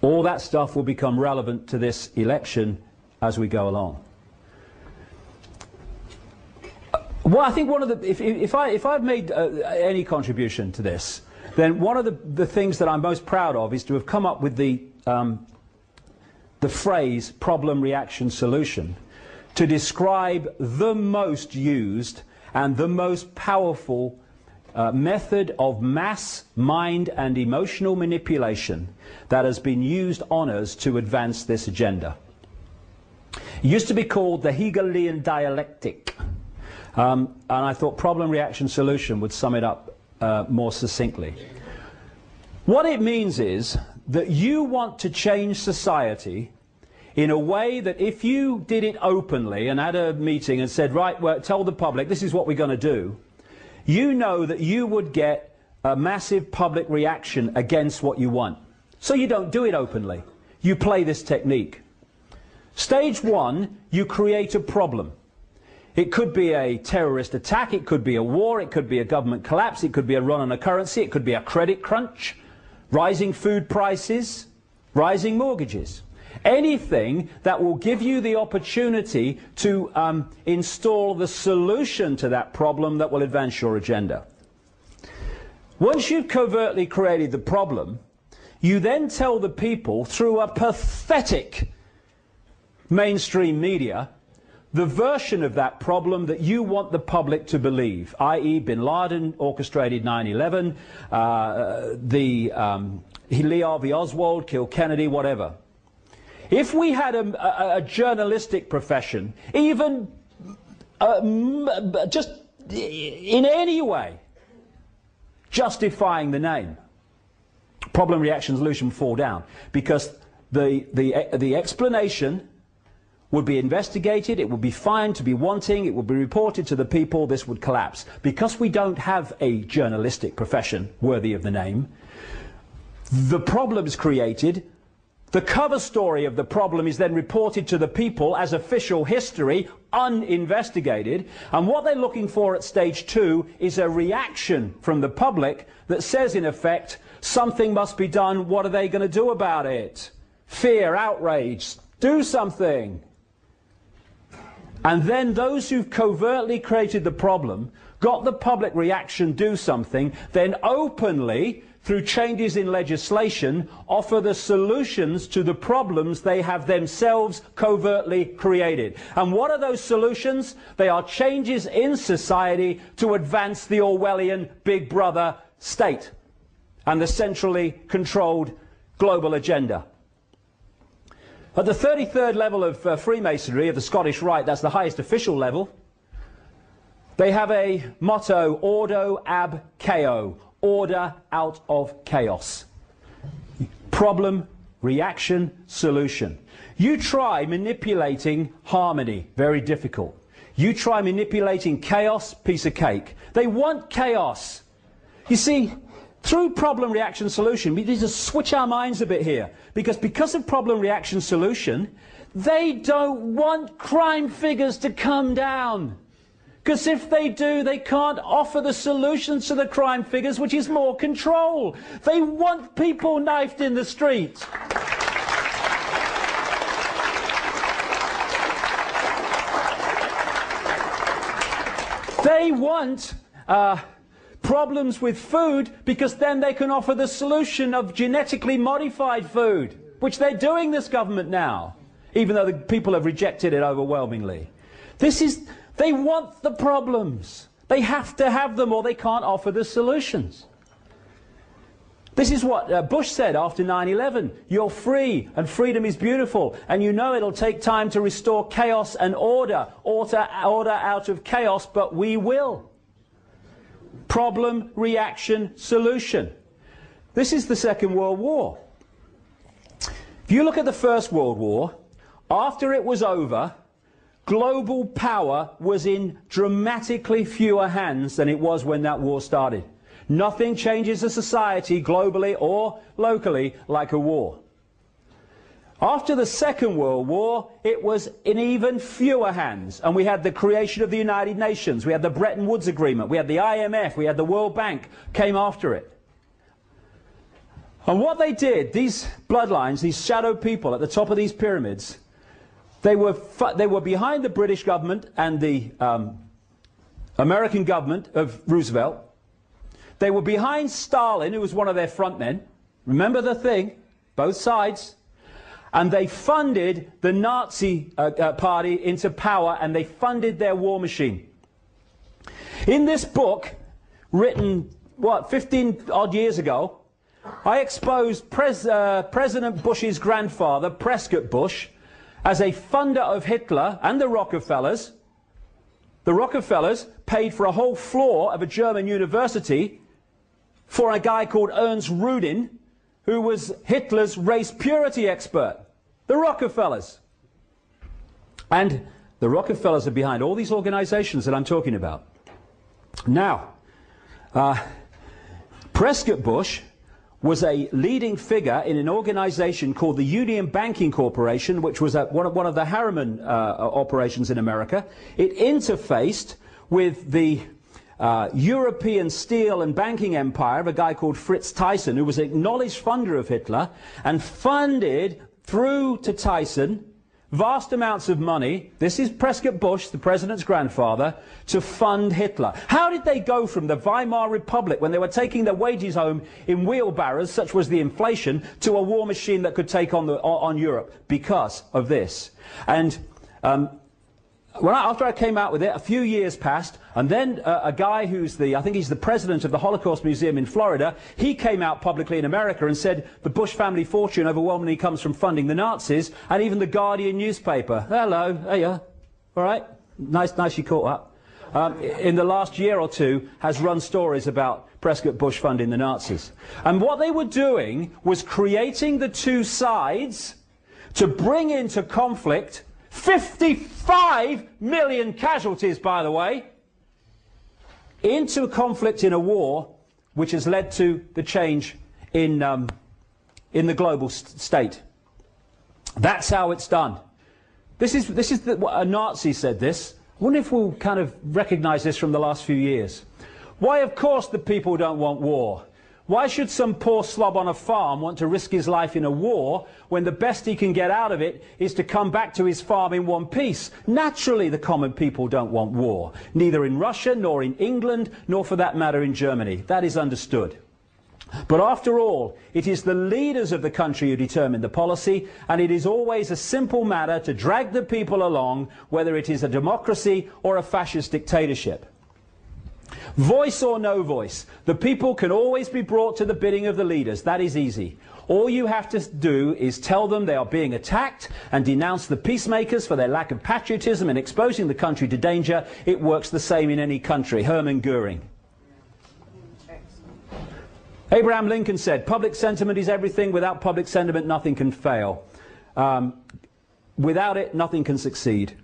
All that stuff will become relevant to this election as we go along. Well, I think one of the, if I've made any contribution to this, then one of the things that I'm most proud of is to have come up with the phrase problem, reaction, solution to describe the most used and the most powerful method of mass mind and emotional manipulation that has been used on us to advance this agenda. It used to be called the Hegelian dialectic, and I thought problem, reaction, solution would sum it up more succinctly. What it means is that you want to change society in a way that if you did it openly and had a meeting and said, right, well, tell the public this is what we're going to do, you know that you would get a massive public reaction against what you want. So you don't do it openly. You play this technique. Stage one, you create a problem. It could be a terrorist attack, it could be a war, it could be a government collapse, it could be a run on a currency, it could be a credit crunch, rising food prices, rising mortgages. Anything that will give you the opportunity to install the solution to that problem that will advance your agenda. Once you've covertly created the problem, you then tell the people through a pathetic mainstream media the version of that problem that you want the public to believe, i.e. Bin Laden orchestrated 9/11, Lee Harvey Oswald killed Kennedy, whatever. If we had a journalistic profession, even just in any way justifying the name, problem, reaction, solution fall down, because the explanation would be investigated, it would be found to be wanting, it would be reported to the people, this would collapse. Because we don't have a journalistic profession worthy of the name, the problem is created, the cover story of the problem is then reported to the people as official history, uninvestigated, and what they're looking for at stage two is a reaction from the public that says, in effect, something must be done, what are they going to do about it? Fear, outrage, do something. And then those who've covertly created the problem, got the public reaction, do something, then openly, through changes in legislation, offer the solutions to the problems they have themselves covertly created. And what are those solutions? They are changes in society to advance the Orwellian Big Brother state and the centrally controlled global agenda. At the 33rd level of Freemasonry, of the Scottish Rite, that's the highest official level, they have a motto, Ordo ab chaos, order out of chaos. Problem, reaction, solution. You try manipulating harmony, very difficult. You try manipulating chaos, piece of cake. They want chaos. You see, through problem, reaction, solution, we need to switch our minds a bit here. Because of problem, reaction, solution, they don't want crime figures to come down. Because if they do, they can't offer the solutions to the crime figures, which is more control. They want people knifed in the street. They want problems with food, because then they can offer the solution of genetically modified food, which they're doing, this government now, even though the people have rejected it overwhelmingly. They want the problems. They have to have them, or they can't offer the solutions. This is what Bush said after 9/11. You're free, and freedom is beautiful, and you know it'll take time to restore chaos and order out of chaos, but we will. Problem, reaction, solution. This is the Second World War. If you look at the First World War, after it was over, global power was in dramatically fewer hands than it was when that war started. Nothing changes a society globally or locally like a war. After the Second World War, it was in even fewer hands, and we had the creation of the United Nations, we had the Bretton Woods Agreement, we had the IMF, we had the World Bank, came after it. And what they did, these bloodlines, these shadow people at the top of these pyramids, they were behind the British government and the American government of Roosevelt. They were behind Stalin, who was one of their front men. Remember the thing, both sides. And they funded the Nazi party into power, and they funded their war machine. In this book, written, 15 odd years ago, I exposed President Bush's grandfather, Prescott Bush, as a funder of Hitler and the Rockefellers. The Rockefellers paid for a whole floor of a German university for a guy called Ernst Rudin, who was Hitler's race purity expert. The Rockefellers. And the Rockefellers are behind all these organizations that I'm talking about. Now, Prescott Bush was a leading figure in an organization called the Union Banking Corporation, which was one of the Harriman operations in America. It interfaced with the European steel and banking empire of a guy called Fritz Thyssen, who was an acknowledged funder of Hitler, and funded through to Thyssen vast amounts of money. This is Prescott Bush, the president's grandfather, to fund Hitler. How did they go from the Weimar Republic, when they were taking their wages home in wheelbarrows, such was the inflation, to a war machine that could take on Europe? Because of this. And after I came out with it, a few years passed, and then a guy who's I think he's the president of the Holocaust Museum in Florida, he came out publicly in America and said the Bush family fortune overwhelmingly comes from funding the Nazis, and even the Guardian newspaper, hello, there you are, all right, nice you caught up, in the last year or two has run stories about Prescott Bush funding the Nazis. And what they were doing was creating the two sides to bring into conflict 55 million casualties, by the way, into a conflict in a war which has led to the change in the global state. That's how it's done. This is what a Nazi said this. I wonder if we'll kind of recognize this from the last few years. Why, of course, the people don't want war. Why should some poor slob on a farm want to risk his life in a war when the best he can get out of it is to come back to his farm in one piece? Naturally, the common people don't want war, neither in Russia, nor in England, nor for that matter in Germany. That is understood. But after all, it is the leaders of the country who determine the policy, and it is always a simple matter to drag the people along, whether it is a democracy or a fascist dictatorship. Voice or no voice, the people can always be brought to the bidding of the leaders. That is easy. All you have to do is tell them they are being attacked and denounce the peacemakers for their lack of patriotism and exposing the country to danger. It works the same in any country. Hermann Goering. Abraham Lincoln said, public sentiment is everything. Without public sentiment, nothing can fail. Without it, nothing can succeed.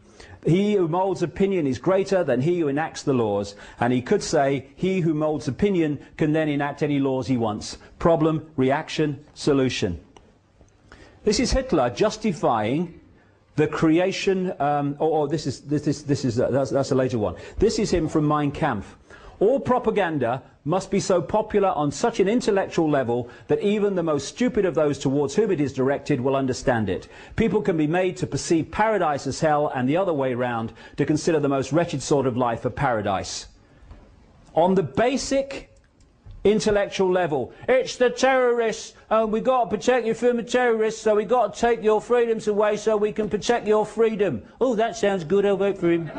He who molds opinion is greater than he who enacts the laws. And he could say, he who molds opinion can then enact any laws he wants. Problem, reaction, solution. This is Hitler justifying the creation, that's a later one. This is him from Mein Kampf. All propaganda must be so popular on such an intellectual level that even the most stupid of those towards whom it is directed will understand it. People can be made to perceive paradise as hell and the other way round, to consider the most wretched sort of life a paradise. On the basic intellectual level, it's the terrorists, and we've got to protect you from the terrorists, so we've got to take your freedoms away so we can protect your freedom. Oh, that sounds good, I'll vote for him.